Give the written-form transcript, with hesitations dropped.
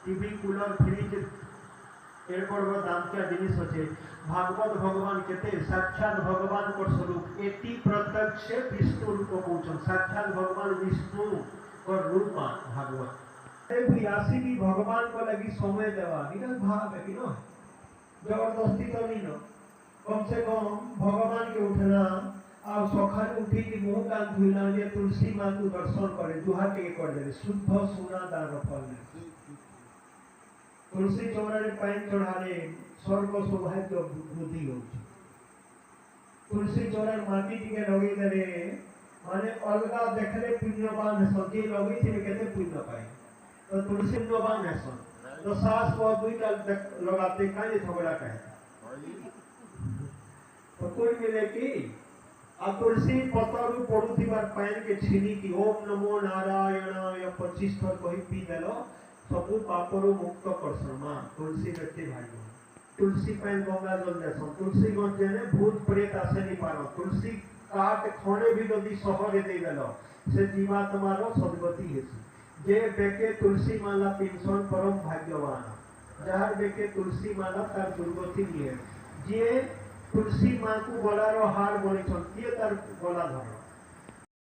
TV cooler fridge एरपर दामकिया जिनिस अच्छे भागवत भगवान केते साक्षात भगवान को स्वरूप एटी प्रत्यक्ष विष्णु को पूछन साक्षात भगवान विष्णु को रूप भागवत भी आसी भी भगवान को लगी समय देवा निरंतर भाव है कि न जबरदस्ती तो नहीं न कम से कम भगवान के उठना आ सकाल उठी की मुंह कान धुइना जे तुलसी मां को दर्शन करे जुहा के कर दे शुद्ध सोना दान फल तुलसी चौरा पैन चढ़ाने स्वर्ग सौभाग्य वृद्धि हो तुलसी चौरा माटी टिके लगे दे माने अलगा देखले पुण्यवान सजे लगे थे कहते पुण्य पाए तो तुलसी पुण्यवान है सन तो सास को दुई का लगाते काहे झगड़ा कहे तो कोई मिले की आ तुलसी पतर पड़ुथिबार पैन के छीनी की ओम नमो नारायणाय 25 थर कहि पी देलो सबु पापरो मुक्त करसन मां तुलसी व्यक्ति भाई तुलसी पैन गंगा जल देसन तुलसी गंजे ने भूत प्रेत आसे नहीं पारो तुलसी काट खणे भी यदि शहर दे देलो से जीवात्मा रो सद्गति हेसी जे बेके तुलसी माला पिनसन परम भाग्यवान जहार बेके तुलसी माला तार दुर्गति लिए जे तुलसी मां को गलारो हार बनिसन किए तार गला धर